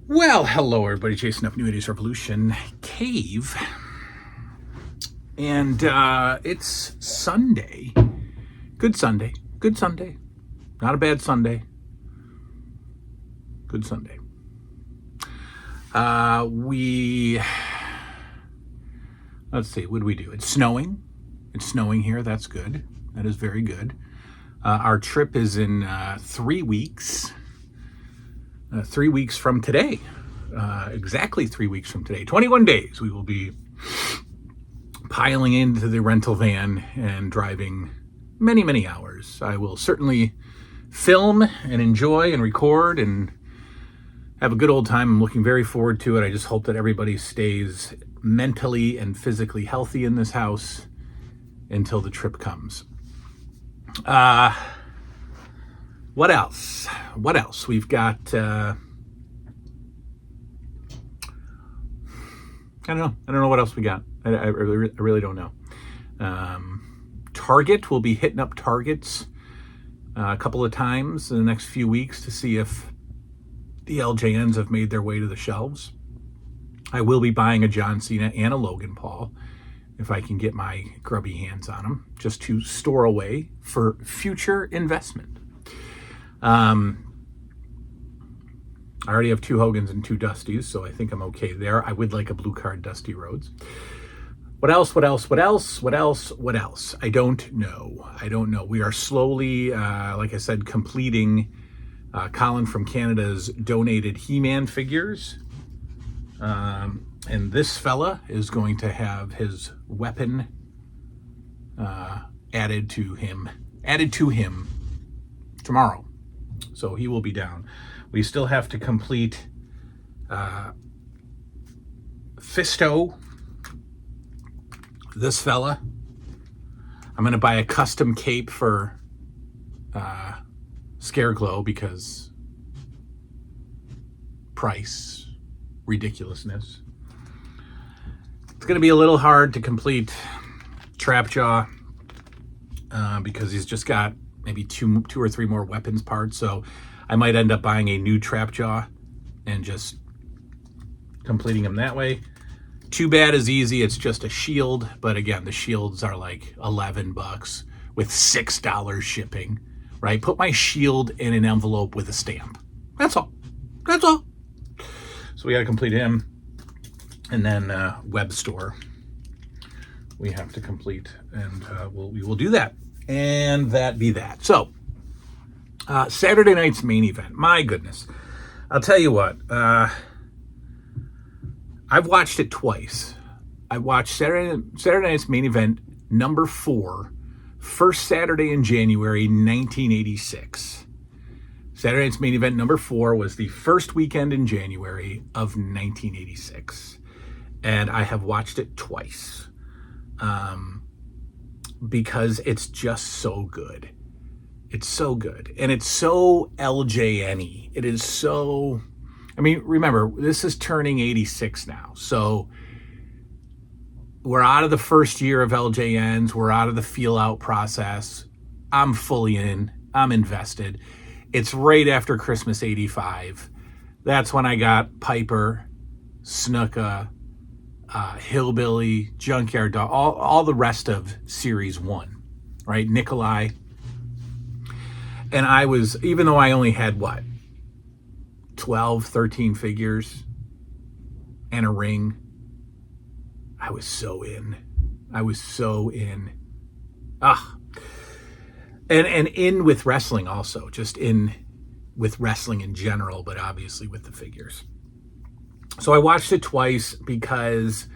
Well, hello everybody, Jason of New Ideas Revolution Cave. And it's Sunday. Good Sunday. Good Sunday. Not a bad Sunday. Good Sunday. Let's see, what do we do? It's snowing. It's snowing here. That's good. That is very good. Our trip is in 3 weeks. 3 weeks from today, exactly 3 weeks from today, 21 days, we will be piling into the rental van and driving many, many hours. I will certainly film and enjoy and record and have a good old time. I'm looking very forward to it. I just hope that everybody stays mentally and physically healthy in this house until the trip comes. What else? What else? We've got, I don't know. I don't know what else we got. I really don't know. Target, we'll be hitting up Targets a couple of times in the next few weeks to see if the LJNs have made their way to the shelves. I will be buying a John Cena and a Logan Paul if I can get my grubby hands on them, just to store away for future investment. I already have 2 Hogans and 2 Dusties, so I think I'm okay there. I would like a blue card Dusty Rhodes. What else? What else? What else? What else? What else? I don't know. I don't know. We are slowly, like I said, completing Colin from Canada's donated He-Man figures. And this fella is going to have his weapon added to him tomorrow. So he will be down. We still have to complete Fisto, this fella. I'm going to buy a custom cape for Scareglow because price, ridiculousness. It's going to be a little hard to complete Trapjaw because he's just got maybe two or three more weapons parts, so I might end up buying a new Trapjaw and just completing him that way. Too Bad is easy, it's just a shield, but again, the shields are like $11 with $6 shipping, right? Put my shield in an envelope with a stamp. That's all. That's all. So we got to complete him. And then web store we have to complete, and we will do that. And that be that. So, Saturday night's main event. My goodness. I'll tell you what. I've watched it twice. I watched Saturday night's main event number 4, first Saturday in January, 1986. Saturday night's main event number 4 was the first weekend in January of 1986. And I have watched it twice. Because it's just so good. It's so good. And it's so LJN-y. It is so... I mean, remember, this is turning 86 now. So we're out of the first year of LJNs. We're out of the feel-out process. I'm fully in. I'm invested. It's right after Christmas 85. That's when I got Piper, Snuka, Hillbilly, Junkyard Dog, all the rest of Series 1, right? Nikolai. And I was, even though I only had, 12, 13 figures and a ring, I was so in. I was so in. And in with wrestling also, just in with wrestling in general, but obviously with the figures. So I watched it twice because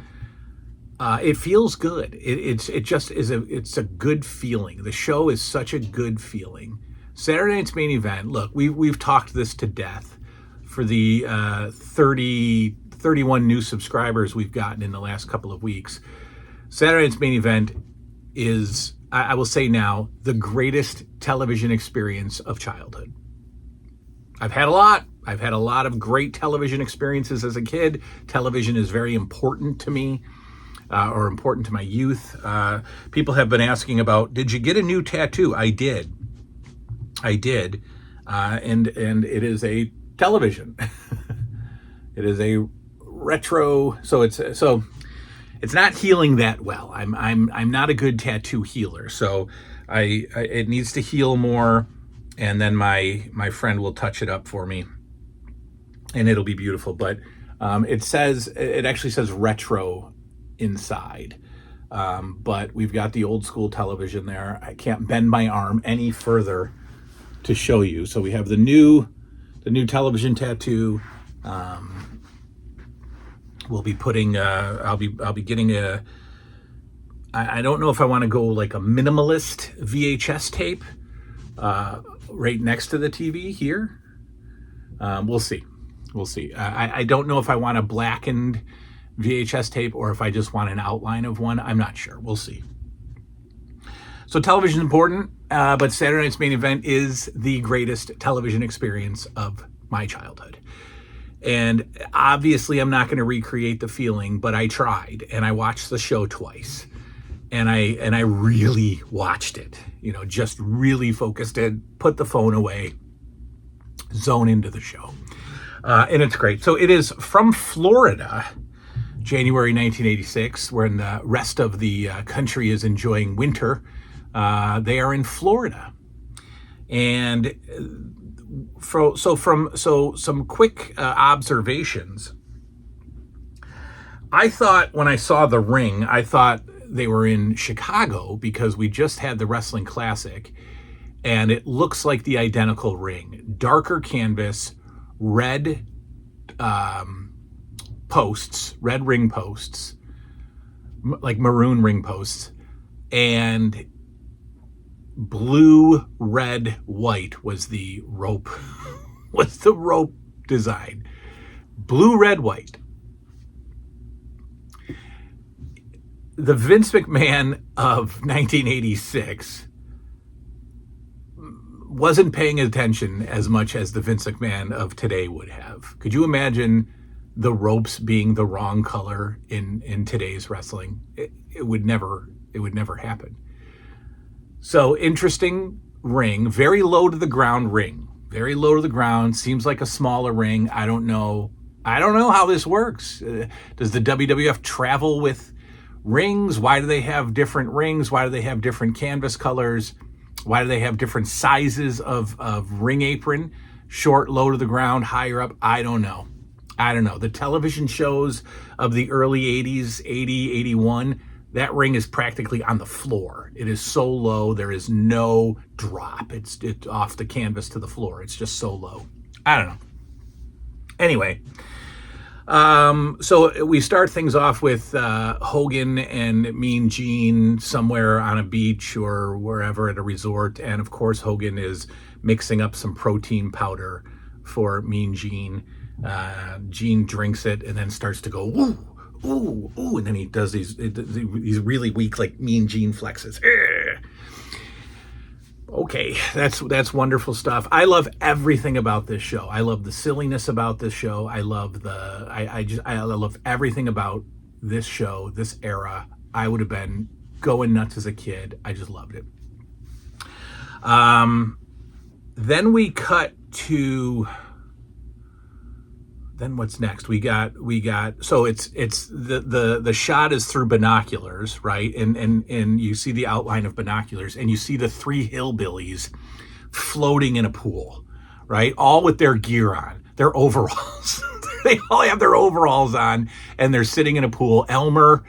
it feels good. It just is it's a good feeling. The show is such a good feeling. Saturday night's main event. Look, we've talked this to death for the 31 new subscribers we've gotten in the last couple of weeks. Saturday night's main event is, I will say now, the greatest television experience of childhood. I've had a lot. I've had a lot of great television experiences as a kid. Television is very important to me, or important to my youth. People have been asking about, did you get a new tattoo? I did. And it is a television. It is a retro, so it's not healing that well. I'm not a good tattoo healer, so I it needs to heal more, and then my friend will touch it up for me, and it'll be beautiful. But it actually says retro inside. But we've got the old school television there. I can't bend my arm any further to show you. So we have the new television tattoo. We'll be putting I'll be getting I don't know if I want to go like a minimalist VHS tape right next to the TV here. We'll see. I don't know if I want a blackened VHS tape or if I just want an outline of one. I'm not sure. We'll see. So television is important, but Saturday Night's Main Event is the greatest television experience of my childhood. And obviously I'm not going to recreate the feeling, but I tried, and I watched the show twice. And I really watched it, just really focused in, put the phone away, zone into the show. And it's great. So it is from Florida, January 1986, when the rest of the country is enjoying winter. They are in Florida. And some quick observations. I thought when I saw the ring, I thought they were in Chicago because we just had the Wrestling Classic, and it looks like the identical ring. Darker canvas, red posts, red ring posts, like maroon ring posts, and blue, red, white was the rope, design. Blue, red, white. The Vince McMahon of 1986 wasn't paying attention as much as the Vince McMahon of today would have. Could you imagine the ropes being the wrong color in today's wrestling? It would never happen. So interesting ring, very low to the ground ring, very low to the ground. Seems like a smaller ring. I don't know how this works. Does the WWF travel with rings? Why do they have different rings? Why do they have different canvas colors? Why do they have different sizes of ring apron? Short, low to the ground, higher up? I don't know. The television shows of the early 80s, 80, 81, that ring is practically on the floor. It is so low, there is no drop. It's off the canvas to the floor. It's just so low. I don't know. Anyway, so we start things off with Hogan and Mean Gene somewhere on a beach or wherever at a resort. And of course, Hogan is mixing up some protein powder for Mean Gene. Gene drinks it and then starts to go, ooh, ooh, ooh. And then he does these really weak, like Mean Gene flexes. Okay, that's wonderful stuff. I love everything about this show. I love the silliness about this show. I love I love everything about this show, this era. I would have been going nuts as a kid. I just loved it. Then we cut to. Then what's next? We got so it's the shot is through binoculars, right? And you see the outline of binoculars, and you see the three hillbillies floating in a pool, right? All with their gear on, their overalls. They all have their overalls on, and they're sitting in a pool. Elmer,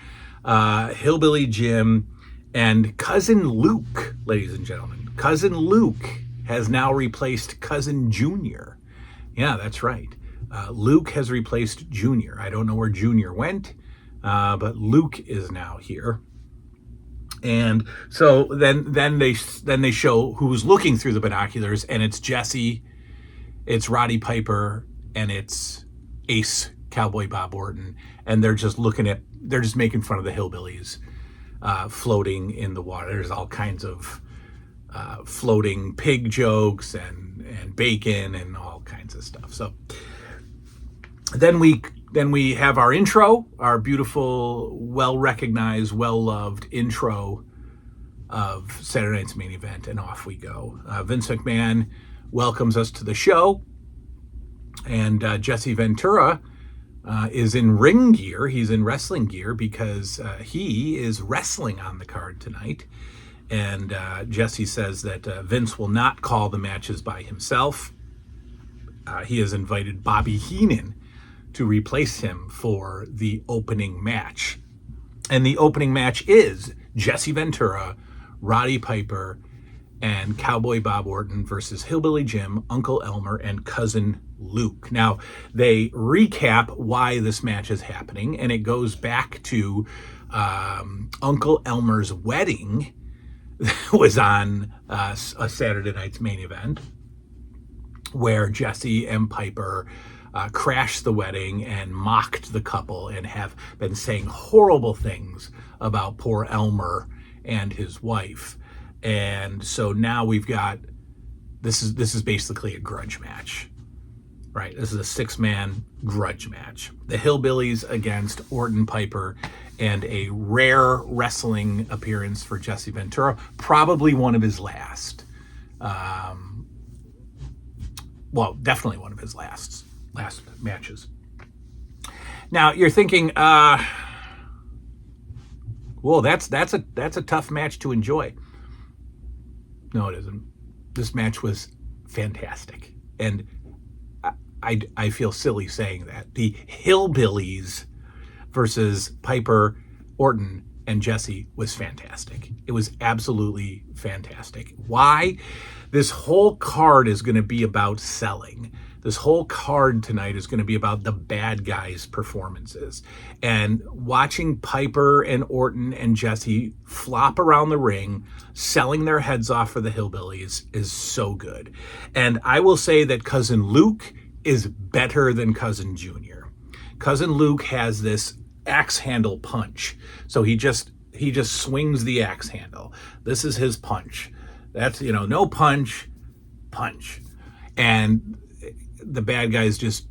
Hillbilly Jim, and Cousin Luke, ladies and gentlemen. Cousin Luke has now replaced Cousin Junior. Yeah, that's right. Luke has replaced Junior. I don't know where Junior went, but Luke is now here. And so then they show who's looking through the binoculars, and it's Jesse, it's Roddy Piper, and it's Ace Cowboy Bob Orton, and they're just making fun of the hillbillies floating in the water. There's all kinds of floating pig jokes and bacon and all kinds of stuff. So then we have our intro, our beautiful, well-recognized, well-loved intro of Saturday Night's Main Event, and off we go. Vince McMahon welcomes us to the show, and Jesse Ventura is in ring gear. He's in wrestling gear because he is wrestling on the card tonight. And Jesse says that Vince will not call the matches by himself. He has invited Bobby Heenan to replace him for the opening match. And the opening match is Jesse Ventura, Roddy Piper, and Cowboy Bob Orton versus Hillbilly Jim, Uncle Elmer, and Cousin Luke. Now, they recap why this match is happening, and it goes back to Uncle Elmer's wedding that was on a Saturday night's main event, where Jesse and Piper crashed the wedding and mocked the couple and have been saying horrible things about poor Elmer and his wife. And so now we've got, this is basically a grudge match, right? This is a 6-man grudge match. The Hillbillies against Orton, Piper, and a rare wrestling appearance for Jesse Ventura, probably one of his last. Well, definitely one of his last matches. Now you're thinking, well, that's a tough match to enjoy. No, it isn't. This match was fantastic, and I feel silly saying that. The Hillbillies versus Piper, Orton, and Jesse was fantastic. It was absolutely fantastic. Why? This whole card is going to be about selling. This whole card tonight is going to be about the bad guys' performances. And watching Piper and Orton and Jesse flop around the ring, selling their heads off for the Hillbillies is so good. And I will say that Cousin Luke is better than Cousin Junior. Cousin Luke has this axe handle punch. So he just swings the axe handle. This is his punch. That's, no punch. And the bad guys just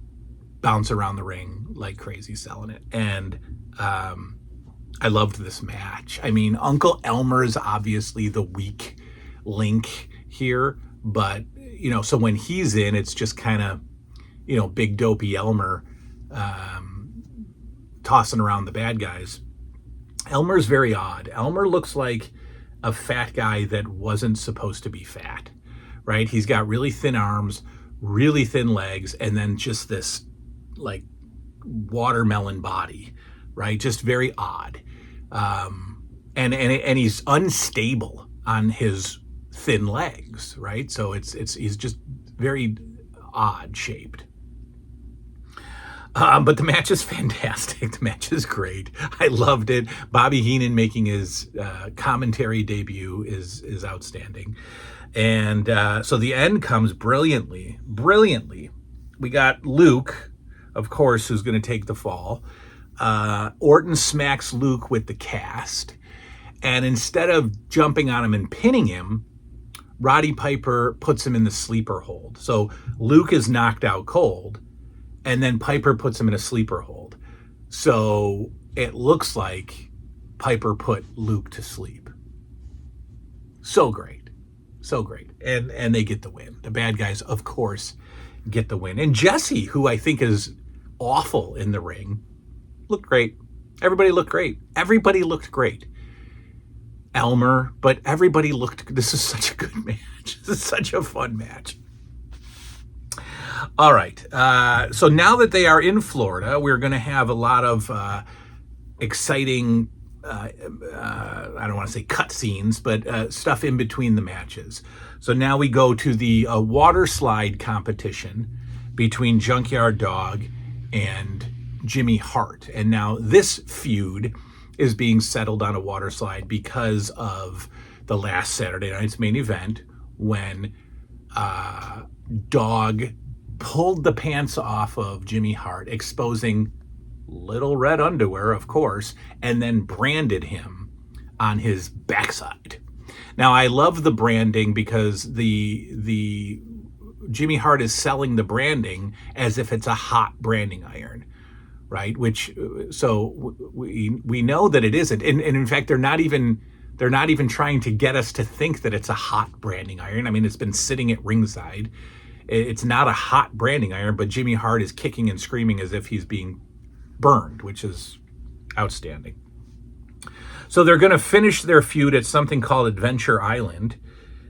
bounce around the ring like crazy selling it. And I loved this match. I mean, Uncle Elmer is obviously the weak link here, but, so when he's in, it's just kind of, big dopey Elmer tossing around the bad guys. Elmer's very odd. Elmer looks like a fat guy that wasn't supposed to be fat, right? He's got really thin arms, really thin legs, and then just this like watermelon body, right? Just very odd. And he's unstable on his thin legs, right? So he's just very odd shaped. But the match is fantastic. The match is great. I loved it. Bobby Heenan making his commentary debut is outstanding. And so the end comes brilliantly. We got Luke, of course, who's going to take the fall. Orton smacks Luke with the cast. And instead of jumping on him and pinning him, Roddy Piper puts him in the sleeper hold. So Luke is knocked out cold, and then Piper puts him in a sleeper hold. So it looks like Piper put Luke to sleep. So great. And they get the win. The bad guys, of course, get the win. And Jesse, who I think is awful in the ring, looked great. Everybody looked great. Elmer, but everybody looked, this is such a good match. This is such a fun match. All right. So now that they are in Florida, we're going to have a lot of exciting, I don't want to say cut scenes, but stuff in between the matches. So now we go to the water slide competition between Junkyard Dog and Jimmy Hart. And now this feud is being settled on a water slide because of the last Saturday night's main event when Dog pulled the pants off of Jimmy Hart, exposing little red underwear, of course, and then branded him on his backside. Now, I love the branding because the Jimmy Hart is selling the branding as if it's a hot branding iron, right? Which, so we know that it isn't. And in fact, they're not even trying to get us to think that it's a hot branding iron. I mean, it's been sitting at ringside. It's not a hot branding iron, but Jimmy Hart is kicking and screaming as if he's being burned, which is outstanding. So they're going to finish their feud at something called Adventure Island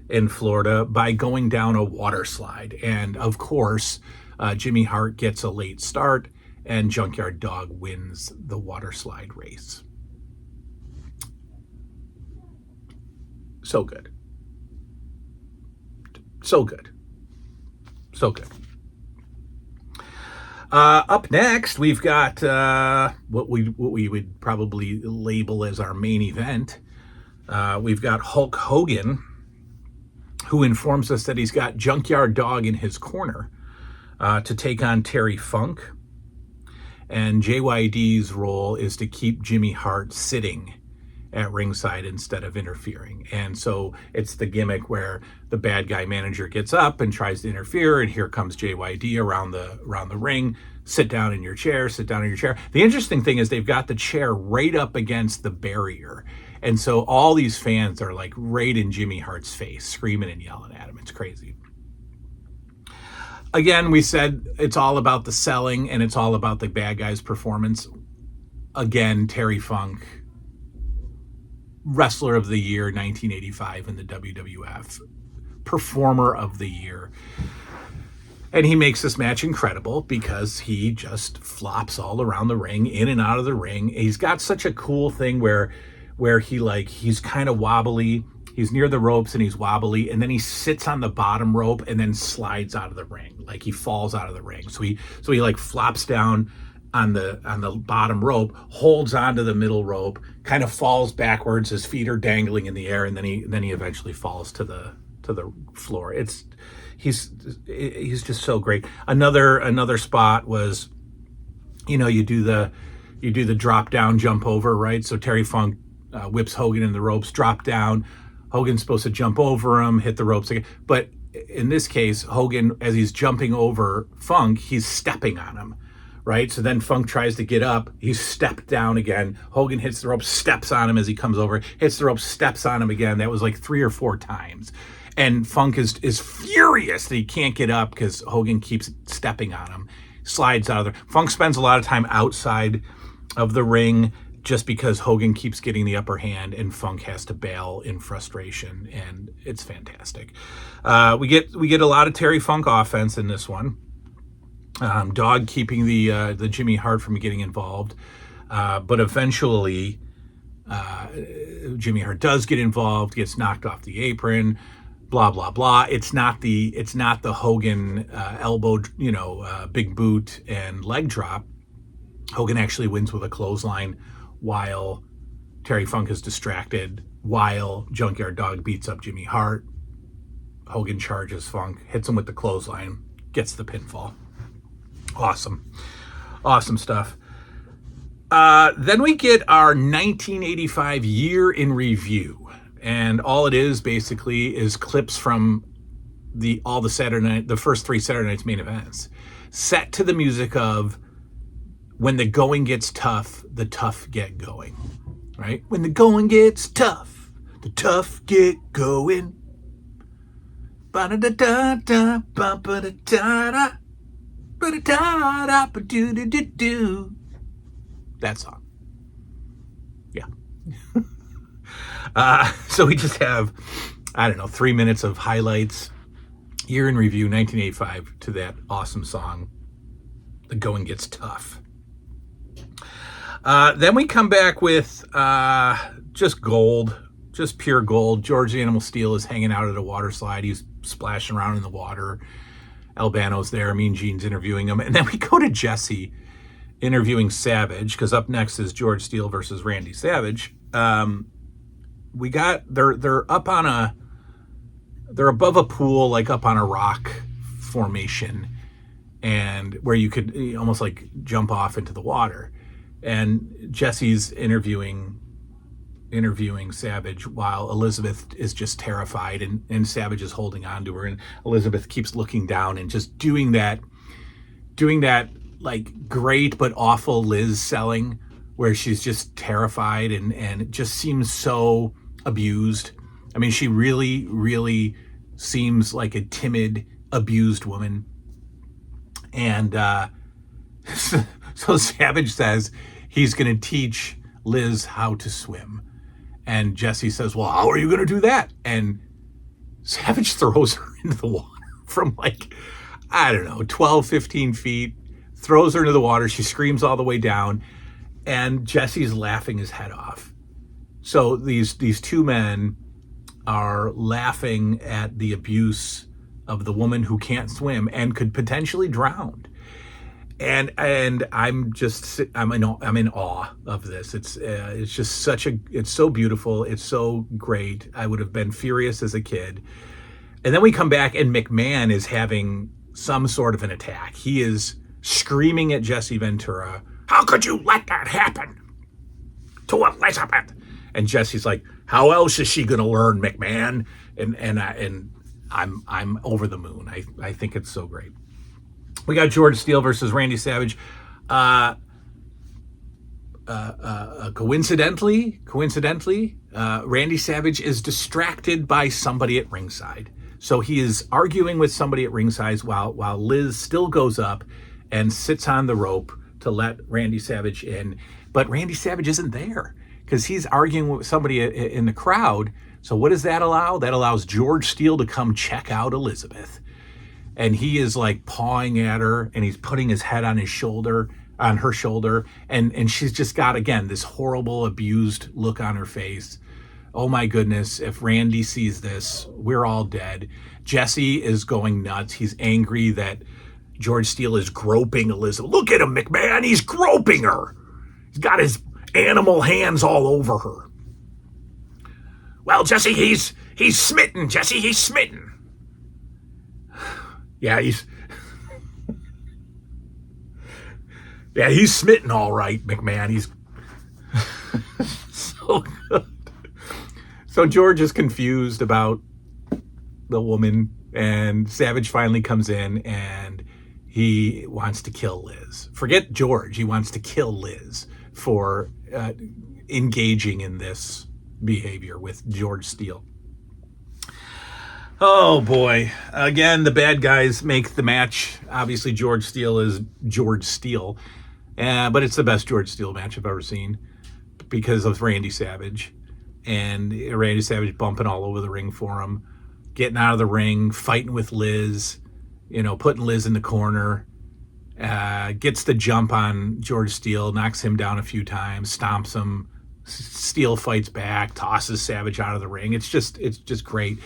in Florida by going down a water slide. And of course, Jimmy Hart gets a late start and Junkyard Dog wins the water slide race. So good. So good. So good. Up next, we've got what we would probably label as our main event. We've got Hulk Hogan, who informs us that he's got Junkyard Dog in his corner to take on Terry Funk. And JYD's role is to keep Jimmy Hart sitting at ringside instead of interfering. And so it's the gimmick where the bad guy manager gets up and tries to interfere, and here comes JYD around the ring. Sit down in your chair, sit down in your chair. The interesting thing is they've got the chair right up against the barrier. And so all these fans are like right in Jimmy Hart's face, screaming and yelling at him. It's crazy. Again, we said it's all about the selling and it's all about the bad guy's performance. Again, Terry Funk, Wrestler of the Year 1985 in the WWF, Performer of the Year. And he makes this match incredible because he just flops all around the ring, in and out of the ring. He's got such a cool thing where he's kind of wobbly. He's near the ropes and he's wobbly, and then he sits on the bottom rope and then slides out of the ring. Like he falls out of the ring. So he like flops down on the bottom rope, holds onto the middle rope, kind of falls backwards, his feet are dangling in the air, and then he eventually falls to the floor. He's just so great. Another spot was, you do the drop down jump over, right? So Terry Funk whips Hogan in the ropes, drop down. Hogan's supposed to jump over him, hit the ropes again. But in this case, Hogan, as he's jumping over Funk, he's stepping on him, right? So then Funk tries to get up. He's stepped down again. Hogan hits the ropes, steps on him as he comes over, hits the ropes, steps on him again. That was like 3 or 4 times. And Funk is furious that he can't get up because Hogan keeps stepping on him, slides out of there. Funk spends a lot of time outside of the ring just because Hogan keeps getting the upper hand and Funk has to bail in frustration, and it's fantastic. We get a lot of Terry Funk offense in this one. Dog keeping the Jimmy Hart from getting involved, but eventually Jimmy Hart does get involved, gets knocked off the apron. Blah blah blah. It's not the Hogan elbow, big boot and leg drop. Hogan actually wins with a clothesline while Terry Funk is distracted, while Junkyard Dog beats up Jimmy Hart. Hogan charges Funk, hits him with the clothesline, gets the pinfall. Awesome stuff. Then we get our 1985 year in review. And all it is basically is clips from the first 3 Saturday Night's main events, set to the music of "When the going gets tough, the tough get going." Right? When the going gets tough, the tough get going. Ba-da-da-da-da, ba-ba-da-da-da, ba-da-da-da, ba-do-do-do-do. That song. Yeah. So we just have, 3 minutes of highlights, year in review, 1985, to that awesome song, "The Going Gets Tough." Then we come back with just gold, just pure gold. George the Animal Steel is hanging out at a water slide. He's splashing around in the water. Albano's there. Mean Gene's interviewing him. And then we go to Jesse interviewing Savage, because up next is George Steele versus Randy Savage. They're above a pool, like up on a rock formation, and where you could almost like jump off into the water. And Jesse's interviewing Savage while Elizabeth is just terrified, and Savage is holding on to her, and Elizabeth keeps looking down and just doing that like great but awful Liz selling, where she's just terrified and it just seems so abused. I mean, she really, really seems like a timid, abused woman. And So Savage says he's going to teach Liz how to swim. And Jesse says, well, how are you going to do that? And Savage throws her into the water from like, I don't know, 12, 15 feet, throws her into the water. She screams all the way down, and Jesse's laughing his head off. So these two men are laughing at the abuse of the woman who can't swim and could potentially drown. And I'm in awe of this. It's just it's so beautiful. It's so great. I would have been furious as a kid. And then we come back and McMahon is having some sort of an attack. He is screaming at Jesse Ventura. How could you let that happen to Elizabeth? And Jesse's like, how else is she going to learn, McMahon? And I'm over the moon. I think it's so great. We got George Steele versus Randy Savage. Coincidentally, Randy Savage is distracted by somebody at ringside. So he is arguing with somebody at ringside while Liz still goes up and sits on the rope to let Randy Savage in. But Randy Savage isn't there because he's arguing with somebody in the crowd. So what does that allow? That allows George Steele to come check out Elizabeth. And he is like pawing at her, and he's putting his head on her shoulder, and she's just got, again, this horrible, abused look on her face. Oh my goodness, if Randy sees this, we're all dead. Jesse is going nuts. He's angry that George Steele is groping Elizabeth. Look at him, McMahon, he's groping her. He's got his animal hands all over her. Well, Jesse, he's smitten, Jesse, he's smitten. Yeah, he's smitten all right, McMahon. He's so good. So George is confused about the woman, and Savage finally comes in, and he wants to kill Liz. Forget George. He wants to kill Liz for engaging in this behavior with George Steele. Oh boy. Again, the bad guys make the match. Obviously, George Steele is George Steele. But it's the best George Steele match I've ever seen because of Randy Savage. And Randy Savage bumping all over the ring for him, getting out of the ring, fighting with Liz, putting Liz in the corner, gets the jump on George Steele, knocks him down a few times, stomps him. Steele fights back, tosses Savage out of the ring. It's just great.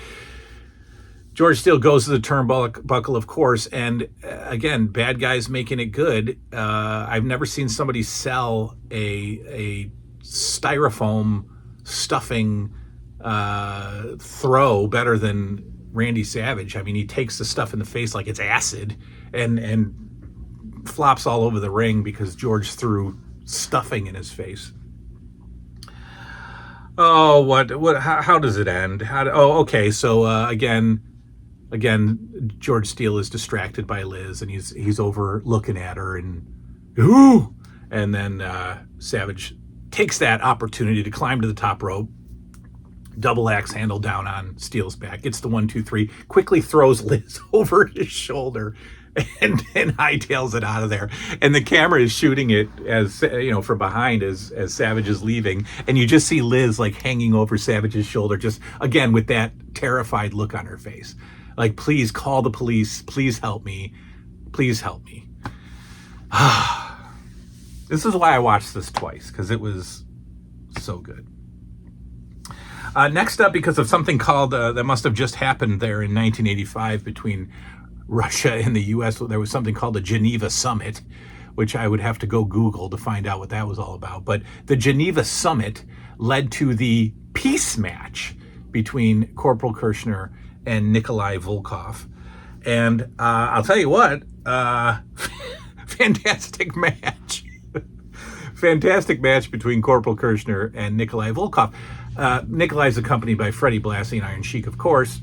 George Steele goes to the turnbuckle, of course, and again, bad guys making it good. I've never seen somebody sell a styrofoam stuffing throw better than Randy Savage. I mean, he takes the stuff in the face like it's acid and flops all over the ring because George threw stuffing in his face. Oh, what? How does it end? Okay. So again, George Steele is distracted by Liz, and he's over looking at her, and then Savage takes that opportunity to climb to the top rope, double axe handle down on Steele's back, gets the 1, 2, 3, quickly throws Liz over his shoulder, and hightails it out of there. And the camera is shooting it as from behind as Savage is leaving, and you just see Liz like hanging over Savage's shoulder, just again with that terrified look on her face. Like, please call the police. Please help me. Please help me. This is why I watched this twice, because it was so good. Next up, because of something called, that must have just happened there in 1985 between Russia and the U.S., there was something called the Geneva Summit, which I would have to go Google to find out what that was all about. But the Geneva Summit led to the peace match between Corporal Kirchner and Nikolai Volkov. And I'll tell you what, fantastic match. Fantastic match between Corporal Kirchner and Nikolai Volkov. Nikolai's accompanied by Freddie Blassie and Iron Sheik, of course.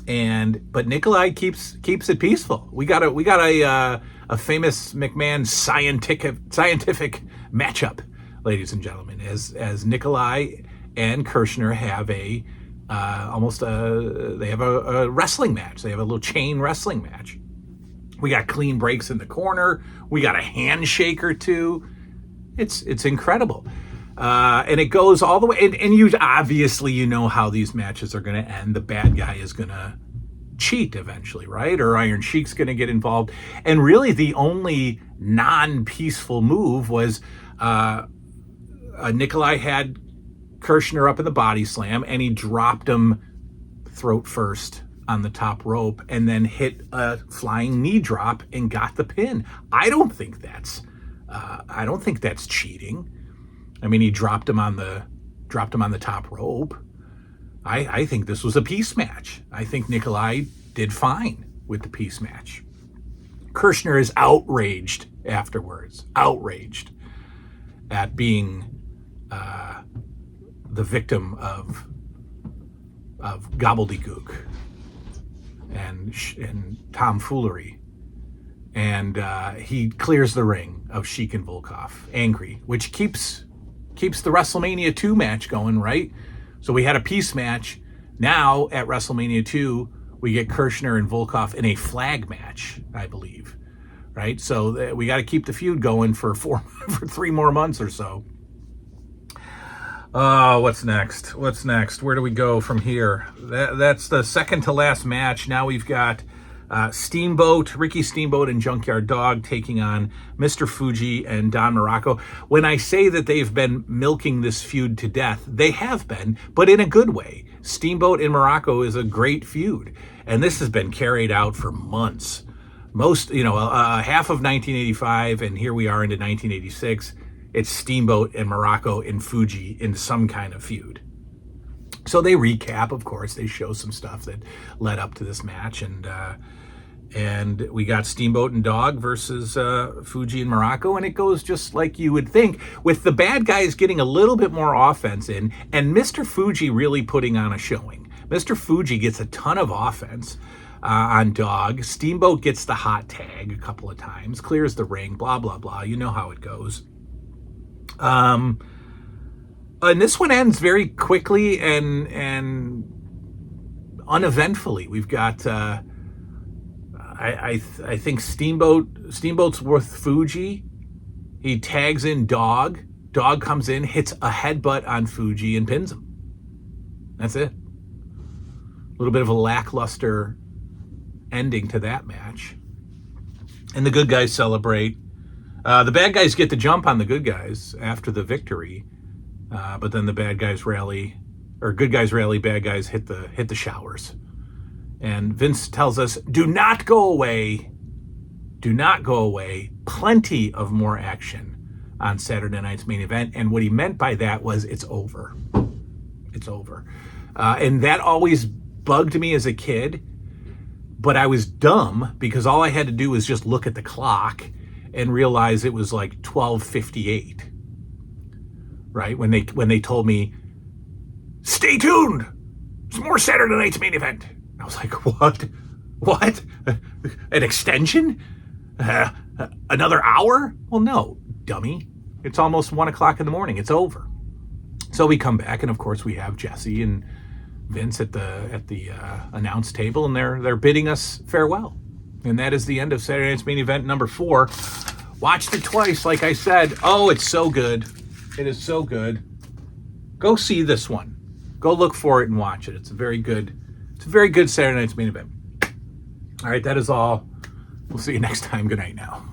But Nikolai keeps it peaceful. We got a famous McMahon scientific matchup, ladies and gentlemen, as Nikolai and Kirchner have they have a wrestling match. They have a little chain wrestling match. We got clean breaks in the corner. We got a handshake or two. It's incredible. And it goes all the way. And you obviously, you know how these matches are going to end. The bad guy is going to cheat eventually, right? Or Iron Sheik's going to get involved. And really the only non-peaceful move was Nikolai had Kirchner up in the body slam, and he dropped him throat first on the top rope and then hit a flying knee drop and got the pin. I don't think that's cheating. I mean, he dropped him on the top rope. I think this was a peace match. I think Nikolai did fine with the peace match. Kirchner is outraged afterwards, outraged at being the victim of gobbledygook and tomfoolery. And he clears the ring of Sheik and Volkov, angry, which keeps the WrestleMania 2 match going, right? So we had a peace match. Now at WrestleMania 2, we get Kirchner and Volkov in a flag match, I believe, right? So we got to keep the feud going for 3 more months or so. What's next? Where do we go from here? That's the second to last match. Now we've got Ricky Steamboat and Junkyard Dog taking on Mr. Fuji and Don Muraco. When I say that they've been milking this feud to death, they have been, but in a good way. Steamboat and Muraco is a great feud, and this has been carried out for months. Half of 1985, and here we are into 1986. It's Steamboat and Muraco and Fuji in some kind of feud. So they recap, of course. They show some stuff that led up to this match, and we got Steamboat and Dog versus Fuji and Muraco, and it goes just like you would think, with the bad guys getting a little bit more offense in, and Mr. Fuji really putting on a showing. Mr. Fuji gets a ton of offense on Dog. Steamboat gets the hot tag a couple of times, clears the ring, blah, blah, blah. You know how it goes. And this one ends very quickly and uneventfully. We've got I think Steamboat's with Fuji. He tags in Dog. Dog comes in, hits a headbutt on Fuji, and pins him. That's it. A little bit of a lackluster ending to that match. And the good guys celebrate. The bad guys get the jump on the good guys after the victory, but then the bad guys rally, or good guys rally, bad guys hit the showers. And Vince tells us, do not go away. Do not go away. Plenty of more action on Saturday night's main event. And what he meant by that was it's over. It's over. And that always bugged me as a kid, but I was dumb because all I had to do was just look at the clock and realize it was like 12:58, right? When they told me, stay tuned, there's more Saturday night's main event. I was like, what? An extension? Another hour? Well, no, dummy. It's almost 1 o'clock in the morning. It's over. So we come back, and of course we have Jesse and Vince at the announce table, and they're bidding us farewell. And that is the end of Saturday Night's Main Event number 4. Watched it twice, like I said. Oh, it's so good. It is so good. Go see this one. Go look for it and watch it. It's a very good Saturday Night's Main Event. All right, that is all. We'll see you next time. Good night now.